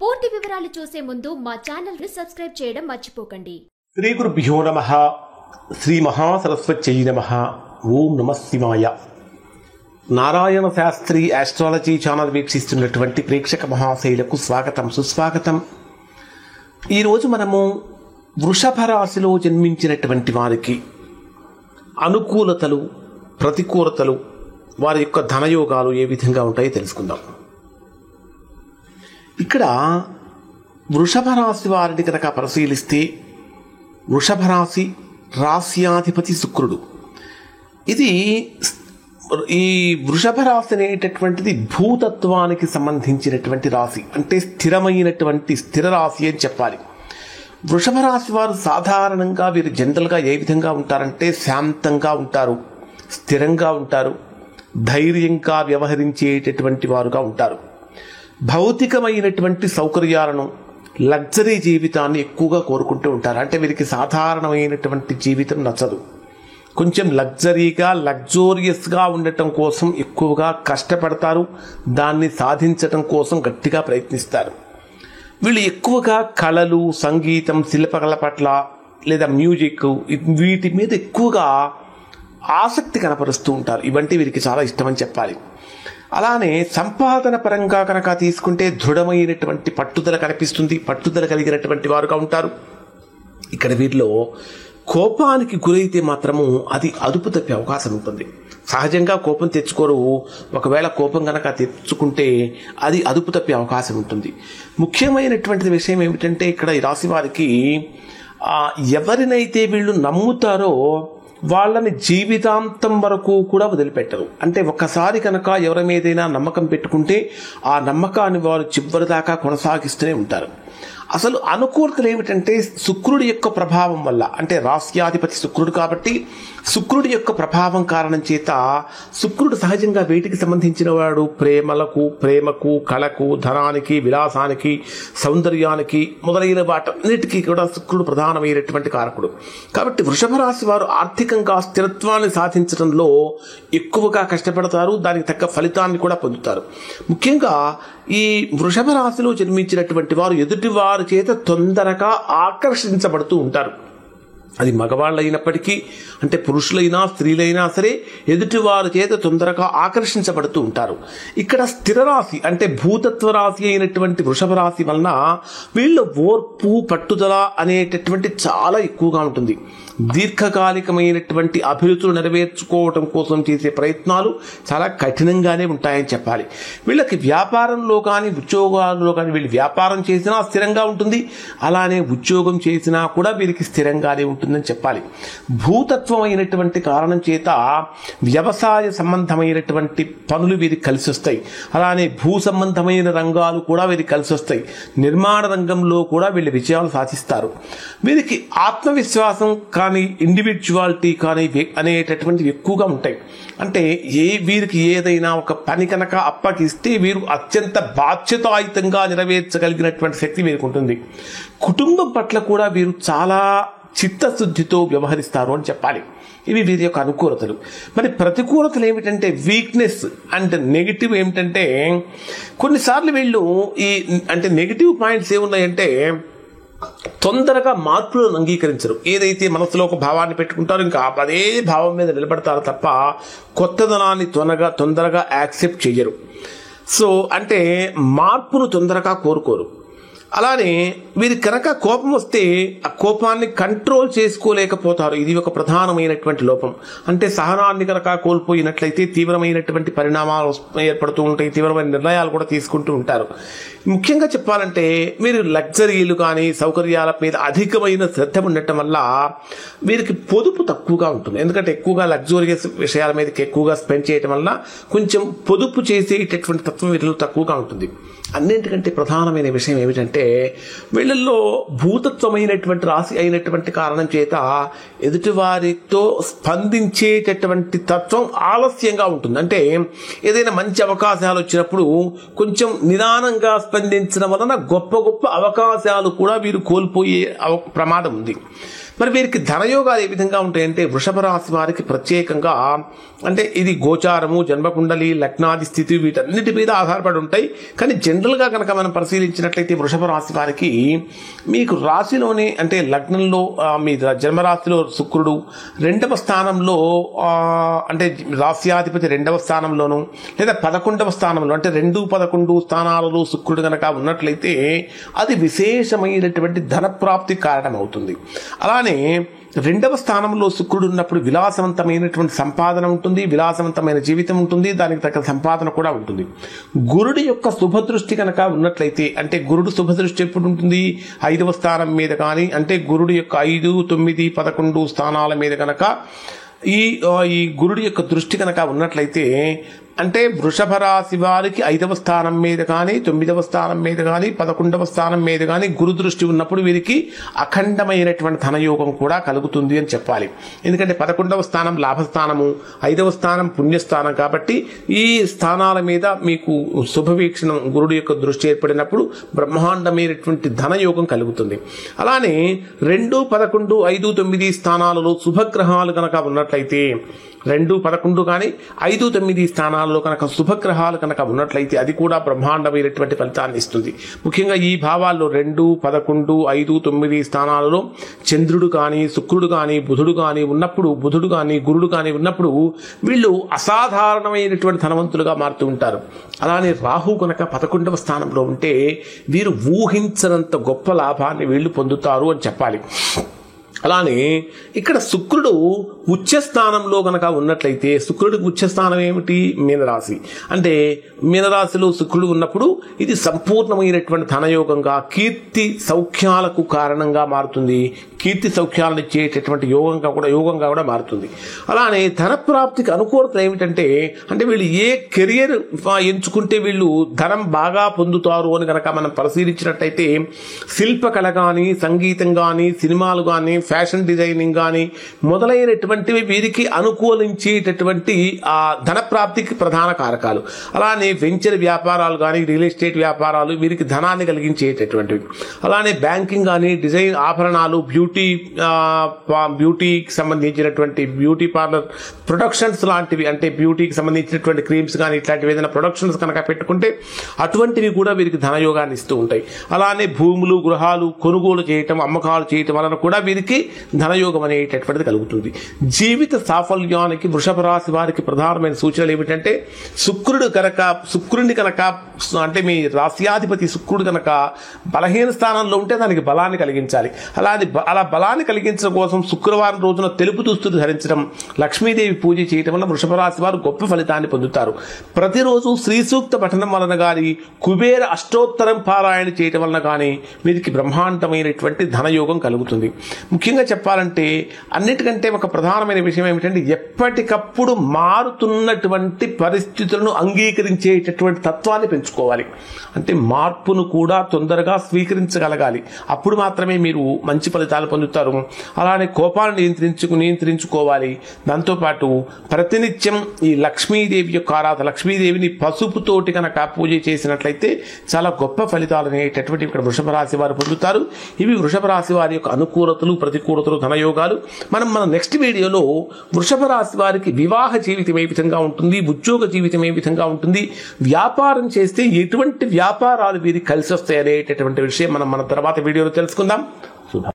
పూర్తి వివరాలు చూసే ముందు మా ఛానల్ ని సబ్స్క్రైబ్ చేయడం మర్చిపోకండి. శ్రీ గురుభ్యో నమః. శ్రీ మహాసరస్వత్యై నమః. ఓం నమః శివాయ. నారాయణ శాస్త్రి ఆస్ట్రాలజీ ఛానల్ వీక్షిస్తున్నటువంటి ప్రేక్షక మహాశైలకు స్వాగతం, సుస్వాగతం. ఈరోజు మనము వృషభ రాశిలో జన్మించినటువంటి వారికి అనుకూలతలు, ప్రతికూలతలు, వారి యొక్క ధనయోగాలు ఏ విధంగా ఉంటాయో తెలుసుకుందాం. ఇక్కడ వృషభ రాశి వారిని కనుక పరిశీలిస్తే, వృషభ రాశి రాశ్యాధిపతి శుక్రుడు. ఇది ఈ వృషభ రాశి అనేటటువంటిది భూతత్వానికి సంబంధించినటువంటి రాశి, అంటే స్థిరమైనటువంటి స్థిర రాశి అని చెప్పాలి. వృషభ రాశి వారు సాధారణంగా వీరు జనరల్గా ఏ విధంగా ఉంటారంటే శాంతంగా ఉంటారు, స్థిరంగా ఉంటారు, ధైర్యంగా వ్యవహరించేటటువంటి వారుగా ఉంటారు. భౌతికమైనటువంటి సౌకర్యాలను, లగ్జరీ జీవితాన్ని ఎక్కువగా కోరుకుంటూ ఉంటారు. అంటే వీరికి సాధారణమైనటువంటి జీవితం నచ్చదు. కొంచెం లగ్జరీగా, లగ్జోరియస్గా ఉండటం కోసం ఎక్కువగా కష్టపడతారు. దాన్ని సాధించటం కోసం గట్టిగా ప్రయత్నిస్తారు. వీళ్ళు ఎక్కువగా కళలు, సంగీతం, శిల్పకళ పట్ల లేదా మ్యూజిక్, వీటి మీద ఎక్కువగా ఆసక్తి కనపరుస్తూ ఉంటారు. ఇవంటి వీరికి చాలా ఇష్టమని చెప్పాలి. అలానే సంపాదన పరంగా కనుక తీసుకుంటే దృఢమైనటువంటి పట్టుదల కనిపిస్తుంది. పట్టుదల కలిగినటువంటి వారుగా ఉంటారు. ఇక్కడ వీరిలో కోపానికి గురైతే మాత్రము అది అదుపు తప్పే అవకాశం ఉంటుంది. సహజంగా కోపం తెచ్చుకోరు. ఒకవేళ కోపం కనుక తెచ్చుకుంటే అది అదుపు తప్పే అవకాశం ఉంటుంది. ముఖ్యమైనటువంటి విషయం ఏమిటంటే ఇక్కడ ఈ రాశి వారికి ఎవరినైతే వీళ్ళు నమ్ముతారో వాళ్ళని జీవితాంతం వరకు కూడా వదిలిపెట్టరు. అంటే ఒక్కసారి కనుక ఎవరి మీదైనా నమ్మకం పెట్టుకుంటే ఆ నమ్మకాన్ని వారు చివరి దాకా కొనసాగిస్తూనే ఉంటారు. అసలు అనుకూలతలు ఏమిటంటే శుక్రుడి యొక్క ప్రభావం వల్ల, అంటే రాశ్యాధిపతి శుక్రుడు కాబట్టి శుక్రుడి యొక్క ప్రభావం కారణం చేత శుక్రుడు సహజంగా వేటికి సంబంధించిన వాడు? ప్రేమకు, కళకు, ధనానికి, విలాసానికి, సౌందర్యానికి మొదలైన వాటన్నిటికీ కూడా శుక్రుడు ప్రధానమైనటువంటి కారకుడు. కాబట్టి వృషభ రాశి వారు ఆర్థికంగా స్థిరత్వాన్ని సాధించడంలో ఎక్కువగా కష్టపడతారు. దానికి తగ్గ ఫలితాన్ని కూడా పొందుతారు. ముఖ్యంగా ఈ వృషభ రాశిలో జన్మించినటువంటి వారు ఎదుటి వారి చేత తొందరగా ఆకర్షించబడుతూ ఉంటారు. అది మగవాళ్ళైనప్పటికీ, అంటే పురుషులైనా స్త్రీలైనా సరే ఎదుటి వారి చేత తొందరగా ఆకర్షించబడుతూ ఉంటారు. ఇక్కడ స్థిర రాశి అంటే భూతత్వ రాశి అయినటువంటి వృషభ రాశి వలన వీళ్ళ ఓర్పు, పట్టుదల అనేటటువంటి చాలా ఎక్కువగా ఉంటుంది. దీర్ఘకాలికమైనటువంటి అభిరుచులు నెరవేర్చుకోవటం కోసం చేసే ప్రయత్నాలు చాలా కఠినంగానే ఉంటాయని చెప్పాలి. వీళ్ళకి వ్యాపారంలో కానీ, ఉద్యోగాల్లో కానీ, వీళ్ళు వ్యాపారం చేసినా స్థిరంగా ఉంటుంది. అలానే ఉద్యోగం చేసినా కూడా వీరికి స్థిరంగానే ఉంటుందని చెప్పాలి. భూతత్వం అయినటువంటి కారణం చేత వ్యవసాయ సంబంధమైనటువంటి పనులు వీరికి కలిసి వస్తాయి. అలానే భూ సంబంధమైన రంగాలు కూడా వీరికి కలిసి వస్తాయి. నిర్మాణ రంగంలో కూడా వీళ్ళు విజయాలు సాధిస్తారు. వీరికి ఆత్మవిశ్వాసం కానీ, ఇండివిజువాలిటీ కానీ అనేటటువంటివి ఎక్కువగా ఉంటాయి. అంటే వీరికి ఏదైనా ఒక పని కనుక అప్పగిస్తే వీరు అత్యంత బాధ్యతాయుతంగా నెరవేర్చగలిగినటువంటి శక్తి వీరికి ఉంటుంది. కుటుంబం పట్ల కూడా వీరు చాలా చిత్తశుద్ధితో వ్యవహరిస్తారు అని చెప్పాలి. ఇవి వీరి యొక్క అనుకూలతలు. మరి ప్రతికూలతలు ఏమిటంటే వీక్నెస్ అండ్ నెగిటివ్ ఏమిటంటే కొన్నిసార్లు వీళ్ళు అంటే నెగిటివ్ పాయింట్స్ ఏమున్నాయంటే తొందరగా మార్పులను అంగీకరించరు. ఏదైతే మనసులో ఒక భావాన్ని పెట్టుకుంటారో ఇంకా అదే భావం మీద నిలబడతారు తప్ప కొత్తదనాన్ని తొందరగా యాక్సెప్ట్ చెయ్యరు. సో అంటే మార్పును తొందరగా కోరుకోరు. అలానే వీరి కనుక కోపం వస్తే ఆ కోపాన్ని కంట్రోల్ చేసుకోలేకపోతారు. ఇది ఒక ప్రధానమైనటువంటి లోపం. అంటే సహనాన్ని కనుక కోల్పోయినట్లయితే తీవ్రమైనటువంటి పరిణామాలు ఏర్పడుతూ ఉంటాయి. తీవ్రమైన నిర్ణయాలు కూడా తీసుకుంటూ ఉంటారు. ముఖ్యంగా చెప్పాలంటే మీరు లగ్జరీలు కానీ, సౌకర్యాల మీద అధికమైన శ్రద్ధ ఉండటం వల్ల వీరికి పొదుపు తక్కువగా ఉంటుంది. ఎందుకంటే ఎక్కువగా లగ్జూరియస్ విషయాల మీద ఎక్కువగా స్పెండ్ చేయడం వల్ల కొంచెం పొదుపు చేసేటటువంటి తత్వం వీరిలో తక్కువగా ఉంటుంది. అన్నింటికంటే ప్రధానమైన విషయం ఏమిటంటే వీళ్ళల్లో భూతత్వమైనటువంటి రాశి అయినటువంటి కారణం చేత ఎదుటివారితో స్పందించేటటువంటి తత్వం ఆలస్యంగా ఉంటుంది. అంటే ఏదైనా మంచి అవకాశాలు వచ్చినప్పుడు కొంచెం నిదానంగా స్పందించడం వలన గొప్ప గొప్ప అవకాశాలు కూడా వీరు కోల్పోయే ప్రమాదం ఉంది. మరి వీరికి ధనయోగాలు ఏ విధంగా ఉంటాయంటే వృషభ రాశి వారికి ప్రత్యేకంగా అంటే ఇది గోచారము, జన్మకుండలి, లగ్నాది స్థితి వీటన్నిటి మీద ఆధారపడి ఉంటాయి. కానీ జనరల్గా కనుక మనం పరిశీలించినట్లయితే వృషభ రాశి వారికి మీకు రాశిలోనే అంటే లగ్నంలో మీ జన్మరాశిలో శుక్రుడు, రెండవ స్థానంలో అంటే రాశ్యాధిపతి రెండవ స్థానంలోను లేదా 11వ స్థానంలో అంటే 2, 11 స్థానాలలో శుక్రుడు కనుక ఉన్నట్లయితే అది విశేషమైనటువంటి ధనప్రాప్తి కారణమవుతుంది. అలానే రెండవ స్థానంలో శుక్రుడు ఉన్నప్పుడు విలాసవంతమైనటువంటి సంపాదన ఉంటుంది, విలాసవంతమైన జీవితం ఉంటుంది, దానికి తగ్గ సంపాదన కూడా ఉంటుంది. గురుడి యొక్క శుభదృష్టి కనుక ఉన్నట్లయితే అంటే గురుడు శుభదృష్టి ఎప్పుడు ఉంటుంది 5వ స్థానం మీద కానీ అంటే గురుడు యొక్క 5, 9, 11 స్థానాల మీద కనుక ఈ గురుడి యొక్క దృష్టి కనుక ఉన్నట్లయితే అంటే వృషభ రాశి వారికి 5వ స్థానం మీద కానీ 9వ స్థానం మీద కానీ 11వ స్థానం మీద కానీ గురు దృష్టి ఉన్నప్పుడు వీరికి అఖండమైనటువంటి ధనయోగం కూడా కలుగుతుంది అని చెప్పాలి. ఎందుకంటే 11వ స్థానం లాభస్థానము, 5వ స్థానం పుణ్యస్థానం కాబట్టి ఈ స్థానాల మీద మీకు శుభవీక్షణం గురుడు యొక్క దృష్టి ఏర్పడినప్పుడు బ్రహ్మాండమైనటువంటి ధనయోగం కలుగుతుంది. అలానే 2, 11, 5, 9 స్థానాలలో శుభగ్రహాలు కనుక ఉన్నట్లయితే 2, 11 కానీ 5, 9 స్థానాల్లో కనుక శుభగ్రహాలు కనుక ఉన్నట్లయితే అది కూడా బ్రహ్మాండమైనటువంటి ఫలితాన్ని ఇస్తుంది. ముఖ్యంగా ఈ భావాల్లో 2, 11, 5, 9 స్థానాలలో చంద్రుడు కానీ శుక్రుడు కానీ బుధుడు కానీ ఉన్నప్పుడు, బుధుడు కానీ గురుడు కానీ ఉన్నప్పుడు వీళ్ళు అసాధారణమైనటువంటి ధనవంతులుగా మారుతూ ఉంటారు. అలానే రాహు కనుక 11వ స్థానంలో ఉంటే వీరు ఊహించనంత గొప్ప లాభాన్ని వీళ్ళు పొందుతారు అని చెప్పాలి. అలానే ఇక్కడ శుక్రుడు ఉచ్చస్థానంలో కనుక ఉన్నట్లయితే శుక్రుడికి ఉచ్చస్థానం ఏమిటి? మీనరాశి. అంటే మీనరాశిలో శుక్రుడు ఉన్నప్పుడు ఇది సంపూర్ణమైనటువంటి ధనయోగంగా కీర్తి సౌఖ్యాలకు కారణంగా మారుతుంది, కీర్తి సౌఖ్యాలను ఇచ్చేటటువంటి యోగంగా కూడా మారుతుంది. అలానే ధనప్రాప్తికి అనుకూలత ఏమిటంటే అంటే వీళ్ళు ఏ కెరియర్ ఎంచుకుంటే వీళ్ళు ధనం బాగా పొందుతారు అని కనుక మనం పరిశీలించినట్టయితే శిల్పకళ కానీ, సంగీతం కానీ, సినిమాలు కానీ, ఫ్యాషన్ డిజైనింగ్ కానీ మొదలైనటువంటివి వీరికి అనుకూలించేటటువంటి ఆ ధనప్రాప్తికి ప్రధాన కారకాలు. అలానే వెంచర్ వ్యాపారాలు కానీ, రియల్ ఎస్టేట్ వ్యాపారాలు వీరికి ధనాన్ని కలిగించేటటువంటివి. అలానే బ్యాంకింగ్ కానీ, డిజైన్ ఆభరణాలు, బ్యూటీకి సంబంధించినటువంటి బ్యూటీ పార్లర్ ప్రొడక్షన్స్ లాంటివి అంటే బ్యూటీకి సంబంధించినటువంటి క్రీమ్స్ కానీ ఇట్లాంటివి ఏదైనా ప్రొడక్షన్స్ కనుక పెట్టుకుంటే అటువంటివి కూడా వీరికి ధనయోగాన్ని ఇస్తూ ఉంటాయి. అలానే భూములు, గృహాలు కొనుగోలు చేయటం, అమ్మకాలు చేయటం వలన కూడా వీరికి ధనయోగం అనేటటువంటిది కలుగుతుంది. జీవిత సాఫల్యానికి వృషభ రాశి వారికి ప్రధానమైన సూచనలు ఏమిటంటే శుక్రుడిని కనుక అంటే మీ రాశ్యాధిపతి శుక్రుడు కనుక బలహీన స్థానంలో ఉంటే దానికి బలాన్ని కలిగించాలి. అలా బలాన్ని కలిగించడం కోసం శుక్రవారం రోజున తెలుపు దుస్తులు ధరించడం, లక్ష్మీదేవి పూజ చేయటం వల్ల వృషభ రాశి వారు గొప్ప ఫలితాన్ని పొందుతారు. ప్రతిరోజు శ్రీ సూక్త పఠనం వలన కానీ, కుబేర అష్టోత్తరం పారాయణ చేయటం వలన కానీ వీరికి బ్రహ్మాండమైనటువంటి ధనయోగం కలుగుతుంది. ముఖ్యంగా చెప్పాలంటే అన్నిటికంటే ఒక ప్రధానమైన విషయం ఏమిటంటే ఎప్పటికప్పుడు మారుతున్నటువంటి పరిస్థితులను అంగీకరించేటటువంటి తత్వాన్ని పెంచుకోవాలి. అంటే మార్పును కూడా తొందరగా స్వీకరించగలగాలి. అప్పుడు మాత్రమే మీరు మంచి ఫలితాలు పొందుతారు. అలానే కోపాన్ని నియంత్రించుకోవాలి. దాంతోపాటు ప్రతినిత్యం ఈ లక్ష్మీదేవి యొక్క ఆరాధన, లక్ష్మీదేవిని పసుపుతోటి కనుక పూజ చేసినట్లయితే చాలా గొప్ప ఫలితాలు అనేటటువంటి ఇక్కడ వృషభ రాశి వారు పొందుతారు. ఇవి వృషభ రాశి వారి యొక్క అనుకూలతలు, ప్రతికూలతలు, ధనయోగాలు. మన నెక్స్ట్ వీడియోలో వృషభ రాశి వారికి వివాహ జీవితం ఏ విధంగా ఉంటుంది, ఉద్యోగ జీవితం ఏ విధంగా ఉంటుంది, వ్యాపారం చేస్తే ఎటువంటి వ్యాపారాలు వీరికి కలిసి వస్తాయి అనేటటువంటి విషయం మన తర్వాత వీడియోలో తెలుసుకుందాం. శుభం.